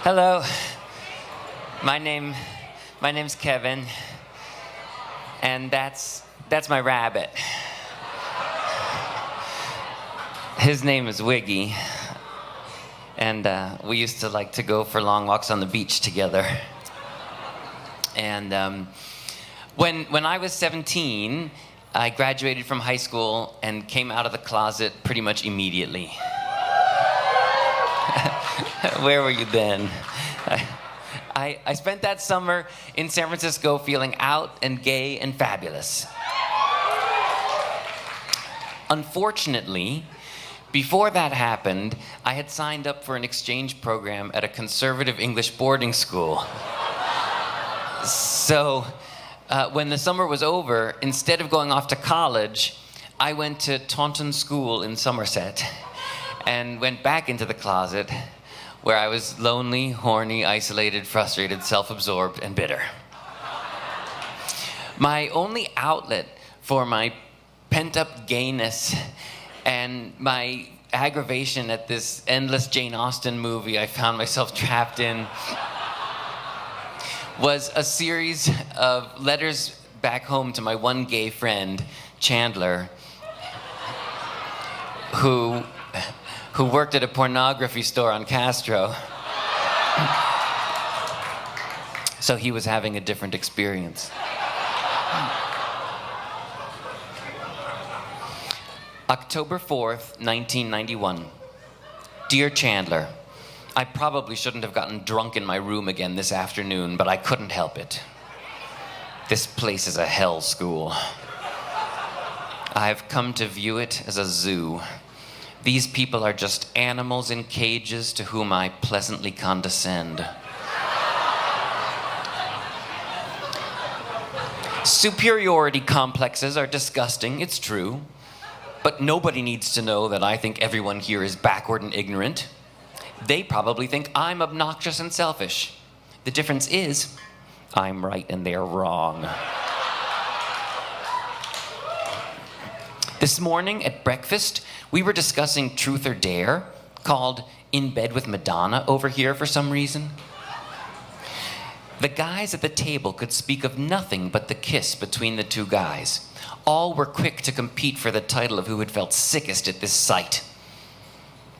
Hello. My name's Kevin, and that's my rabbit. His name is Wiggy, and we used to like to go for long walks on the beach together. And when I was 17, I graduated from high school and came out of the closet pretty much immediately. Where were you then? I spent that summer in San Francisco feeling out and gay and fabulous. Unfortunately, before that happened, I had signed up for an exchange program at a conservative English boarding school. So when the summer was over, instead of going off to college, I went to Taunton School in Somerset and went back into the closet, where I was lonely, horny, isolated, frustrated, self-absorbed, and bitter. My only outlet for my pent-up gayness and my aggravation at this endless Jane Austen movie I found myself trapped in was a series of letters back home to my one gay friend, Chandler, who worked at a pornography store on Castro. So he was having a different experience. October 4th, 1991. Dear Chandler, I probably shouldn't have gotten drunk in my room again this afternoon, but I couldn't help it. This place is a hell school. I've come to view it as a zoo. These people are just animals in cages to whom I pleasantly condescend. Superiority complexes are disgusting, it's true. But nobody needs to know that I think everyone here is backward and ignorant. They probably think I'm obnoxious and selfish. The difference is, I'm right and they're wrong. This morning at breakfast, we were discussing Truth or Dare, called In Bed with Madonna over here for some reason. The guys at the table could speak of nothing but the kiss between the two guys. All were quick to compete for the title of who had felt sickest at this sight.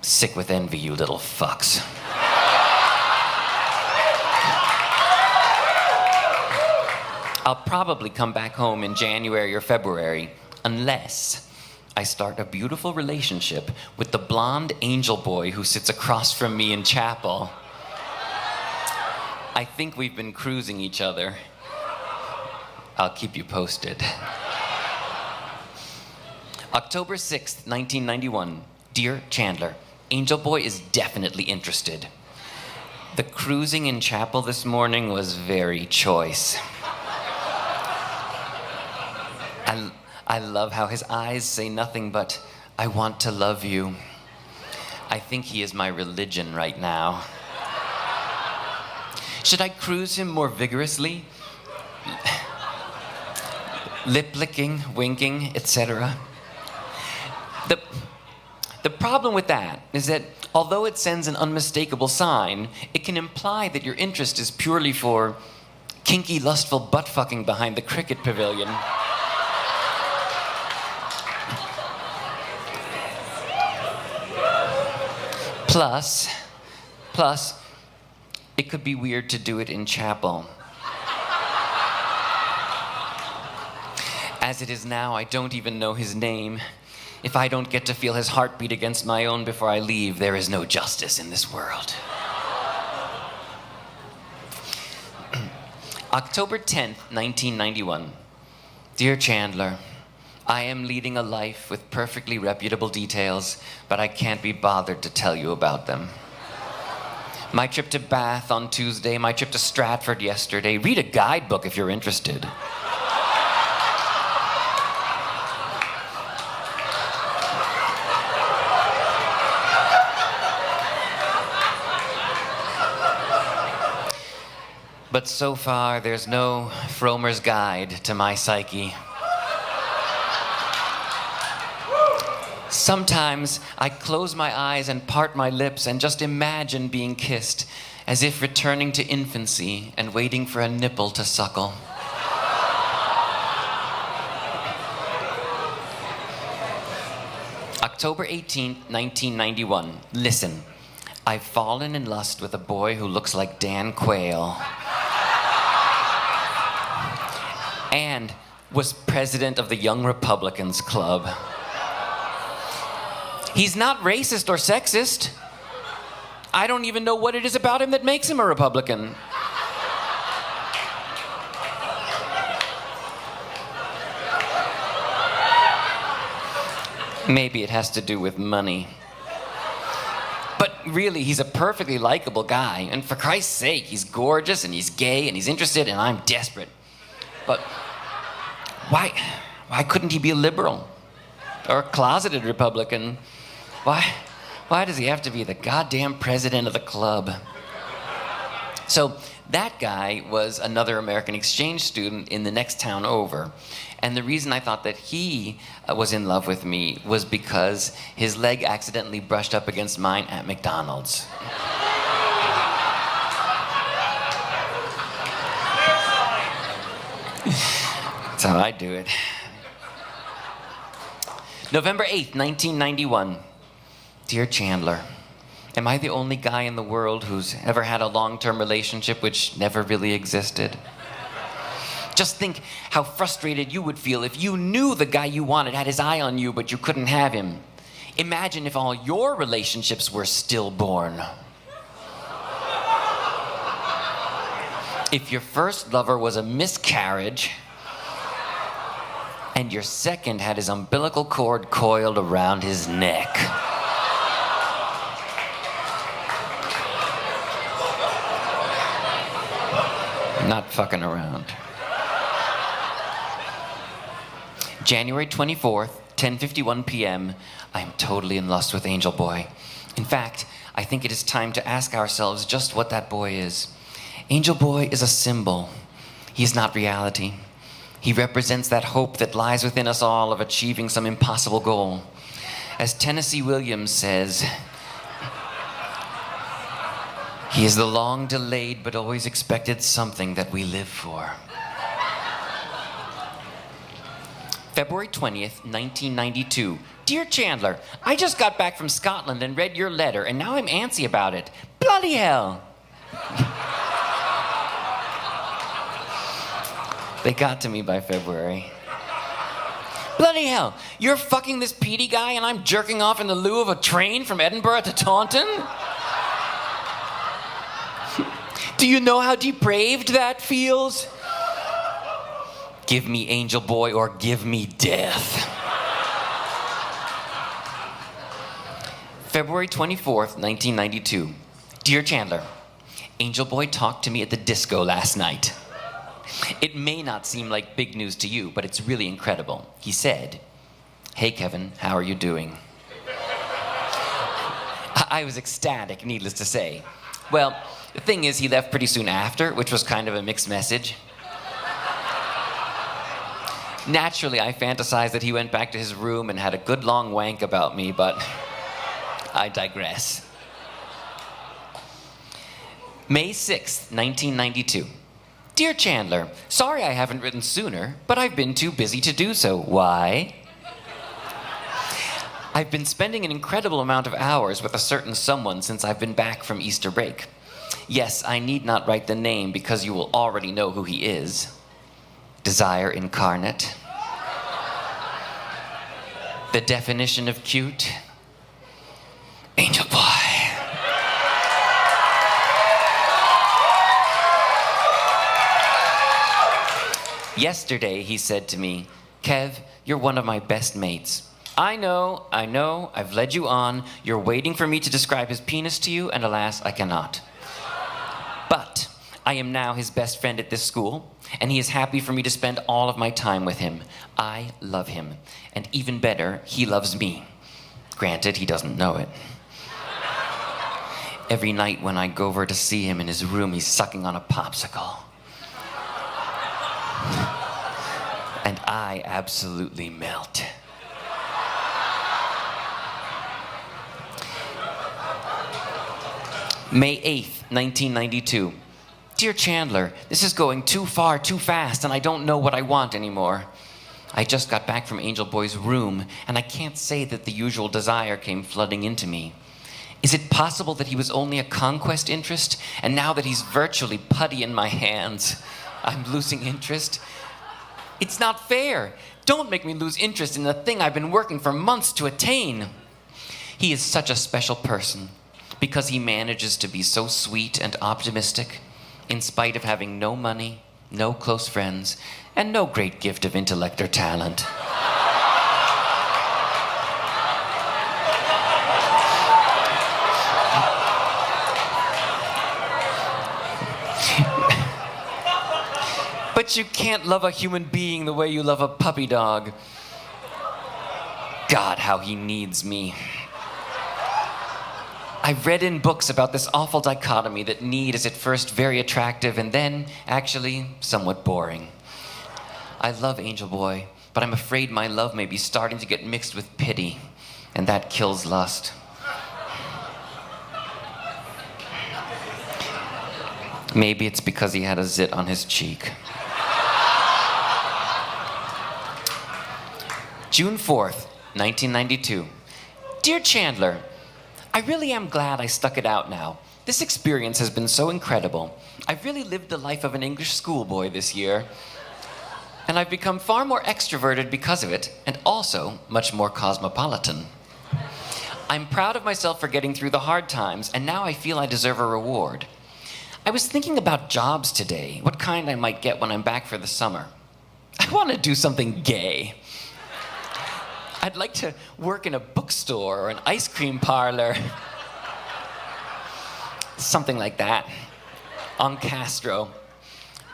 Sick with envy, you little fucks. I'll probably come back home in January or February, unless I start a beautiful relationship with the blonde angel boy who sits across from me in chapel. I think we've been cruising each other. I'll keep you posted. October 6th, 1991. Dear Chandler, Angel Boy is definitely interested. The cruising in chapel this morning was very choice. I love how his eyes say nothing but, I want to love you. I think he is my religion right now. Should I cruise him more vigorously? Lip-licking, winking, etc.? The problem with that is that although it sends an unmistakable sign, it can imply that your interest is purely for kinky, lustful butt-fucking behind the cricket pavilion. Plus, it could be weird to do it in chapel. As it is now, I don't even know his name. If I don't get to feel his heartbeat against my own before I leave, there is no justice in this world. October 10th, 1991. Dear Chandler, I am leading a life with perfectly reputable details, but I can't be bothered to tell you about them. My trip to Bath on Tuesday, my trip to Stratford yesterday. Read a guidebook if you're interested. But so far, there's no Fromer's guide to my psyche. Sometimes I close my eyes and part my lips and just imagine being kissed, as if returning to infancy and waiting for a nipple to suckle. October 18th, 1991. Listen, I've fallen in lust with a boy who looks like Dan Quayle and was president of the Young Republicans Club. He's not racist or sexist. I don't even know what it is about him that makes him a Republican. Maybe it has to do with money. But really, he's a perfectly likable guy. And for Christ's sake, he's gorgeous and he's gay and he's interested and I'm desperate. But why couldn't he be a liberal? Or a closeted Republican? Why does he have to be the goddamn president of the club? So that guy was another American exchange student in the next town over. And the reason I thought that he was in love with me was because his leg accidentally brushed up against mine at McDonald's. That's how I do it. November 8th, 1991. Dear Chandler, am I the only guy in the world who's ever had a long-term relationship which never really existed? Just think how frustrated you would feel if you knew the guy you wanted had his eye on you, but you couldn't have him. Imagine if all your relationships were stillborn. If your first lover was a miscarriage, and your second had his umbilical cord coiled around his neck. Not fucking around. January 24th, 10:51 p.m. I am totally in lust with Angel Boy. In fact, I think it is time to ask ourselves just what that boy is. Angel Boy is a symbol. He is not reality. He represents that hope that lies within us all of achieving some impossible goal. As Tennessee Williams says, he is the long-delayed but always expected something that we live for. February 20th, 1992. Dear Chandler, I just got back from Scotland and read your letter, and now I'm antsy about it. Bloody hell! They got to me by February. Bloody hell, you're fucking this Petey guy and I'm jerking off in the lieu of a train from Edinburgh to Taunton? Do you know how depraved that feels? Give me Angel Boy or give me death. February 24th, 1992. Dear Chandler, Angel Boy talked to me at the disco last night. It may not seem like big news to you, but it's really incredible. He said, "Hey Kevin, how are you doing?" I was ecstatic, needless to say. Well, the thing is, he left pretty soon after, which was kind of a mixed message. Naturally, I fantasized that he went back to his room and had a good long wank about me, but I digress. May 6th, 1992. Dear Chandler, sorry I haven't written sooner, but I've been too busy to do so. Why? I've been spending an incredible amount of hours with a certain someone since I've been back from Easter break. Yes, I need not write the name because you will already know who he is. Desire incarnate. The definition of cute. Angel Boy. Yesterday, he said to me, "Kev, you're one of my best mates. I know, I've led you on. You're waiting for me to describe his penis to you, and alas, I cannot. But I am now his best friend at this school, and he is happy for me to spend all of my time with him. I love him, and even better, he loves me. Granted, he doesn't know it. Every night when I go over to see him in his room, he's sucking on a popsicle. And I absolutely melt." May 8th, 1992. Dear Chandler, this is going too far, too fast, and I don't know what I want anymore. I just got back from Angel Boy's room, and I can't say that the usual desire came flooding into me. Is it possible that he was only a conquest interest, and now that he's virtually putty in my hands, I'm losing interest? It's not fair. Don't make me lose interest in the thing I've been working for months to attain. He is such a special person because he manages to be so sweet and optimistic in spite of having no money, no close friends, and no great gift of intellect or talent. But you can't love a human being the way you love a puppy dog. God, how he needs me. I've read in books about this awful dichotomy that need is at first very attractive and then, actually, somewhat boring. I love Angel Boy, but I'm afraid my love may be starting to get mixed with pity, and that kills lust. Maybe it's because he had a zit on his cheek. June 4th, 1992. Dear Chandler, I really am glad I stuck it out now. This experience has been so incredible. I've really lived the life of an English schoolboy this year. And I've become far more extroverted because of it, and also much more cosmopolitan. I'm proud of myself for getting through the hard times, and now I feel I deserve a reward. I was thinking about jobs today, what kind I might get when I'm back for the summer. I want to do something gay. I'd like to work in a bookstore or an ice cream parlor. Something like that. On Castro.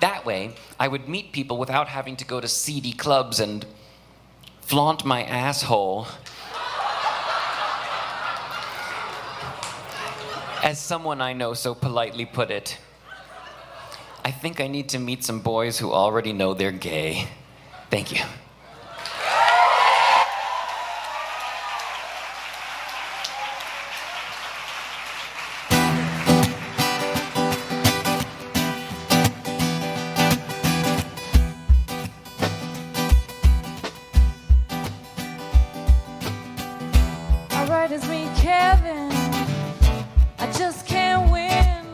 That way, I would meet people without having to go to seedy clubs and flaunt my asshole. As someone I know so politely put it, I think I need to meet some boys who already know they're gay. Thank you. Alright, it's me, Kevin. I just can't win.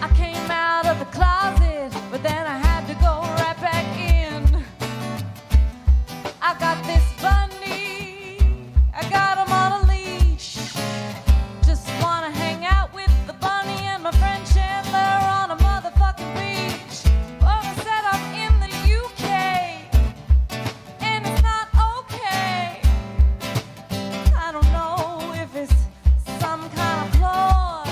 I came out of the closet, but then I had to go right back in. I got this bunny, I got him on a leash. Just wanna hang out with the bunny and my friend Chandler on a motherfucking beach. Well, I said I'm in the UK, and it's not okay. I don't know if it's some kind of ploy,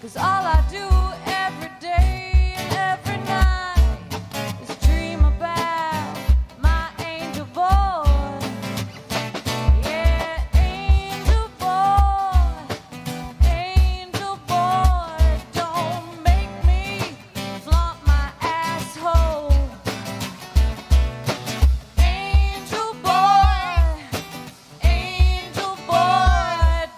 'cause all I do every day and every night is dream about my angel boy. Yeah, angel boy, don't make me flaunt my asshole. Angel boy,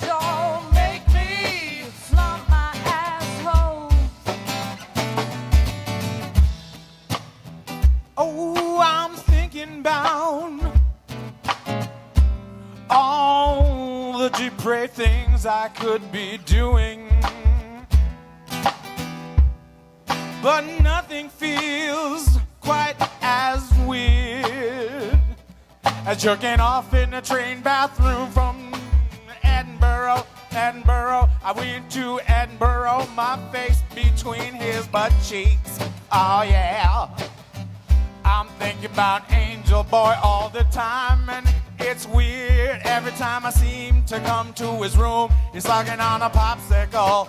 don't make me flaunt my asshole. Oh, I'm thinking about all the depraved things I could be doing, but nothing feels quite as weird as jerking off in a train bathroom from Edinburgh. I went to Edinburgh, my face between his butt cheeks. Oh yeah. I'm thinking about Angel Boy all the time, and it's weird. Every time I seem to come to his room, he's sucking on a popsicle.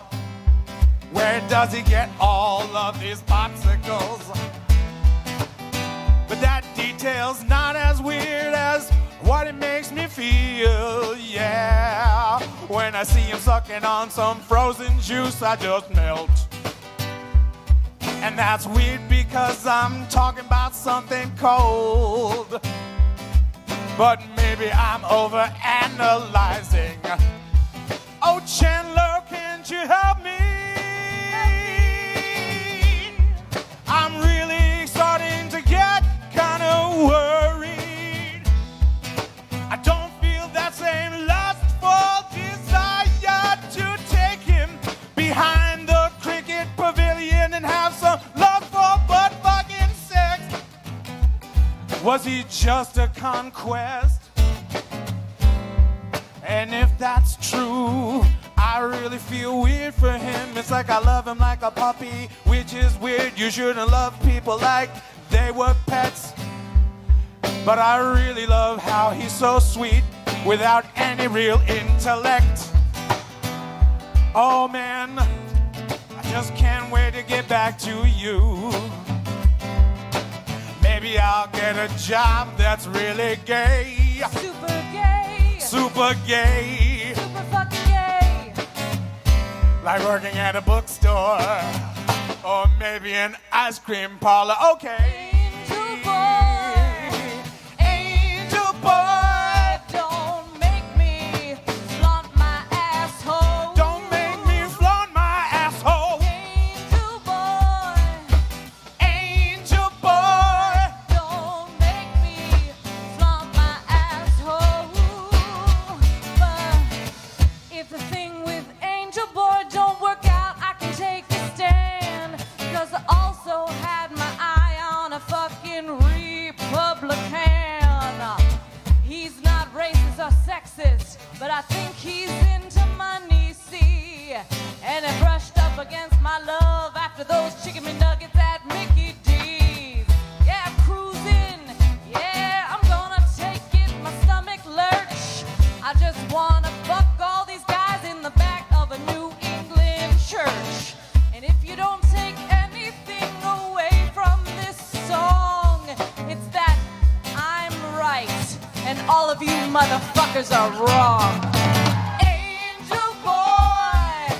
Where does he get all of these popsicles? But that detail's not as weird as what it makes me feel, yeah. When I see him sucking on some frozen juice, I just melt. And that's weird because I'm talking about something cold. But maybe I'm overanalyzing. Oh, Chandler, can't you help me? didn't have some love for butt fucking sex? Was he just a conquest? And if that's true, I really feel weird for him. It's like I love him like a puppy, which is weird. You shouldn't love people like they were pets. But I really love how he's so sweet without any real intellect. Oh man, I just can't wait to get back to you. Maybe I'll get a job that's really gay. Super gay. Super gay. Super fucking gay. Like working at a bookstore. Or maybe an ice cream parlor. Okay. Angel boy. Angel boy. Don't make me flaunt my asshole. Don't make me flaunt my asshole. Angel boy. Angel boy. Don't make me flaunt my asshole. But if the thing with Angel Boy don't work out, I can take a stand. Cause I also had my eye on a fucking Republican. He's not racist or sexist, but I think he's into money, see. And it brushed up against my love after those chicken McNuggets at Mickey D's. Yeah, I'm cruising. Yeah, I'm gonna take it. My stomach lurch. I just wanna fuck all these guys in the back of a New England church. And if you don't take anything away from this song, it's that I'm right and all of you motherfuckers are wrong. Angel boy,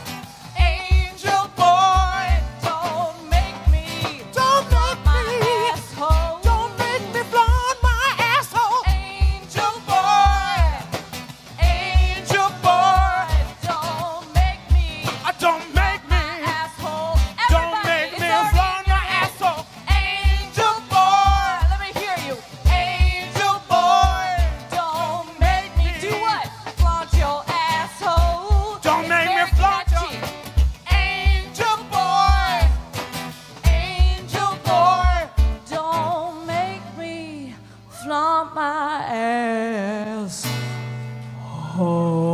angel boy, don't make me flaunt my asshole. Don't make me flaunt my asshole. Angel boy, Angel boy. don't make me Don't make me. asshole. Don't Everybody, make it's me already flaunt in your my head. asshole. Angel boy, let me hear you. Angel boy. Don't make me do what? Flaunt your asshole. Don't It's make me very flaunt your- catchy. Angel boy. Angel boy, don't make me flaunt my ass. Oh.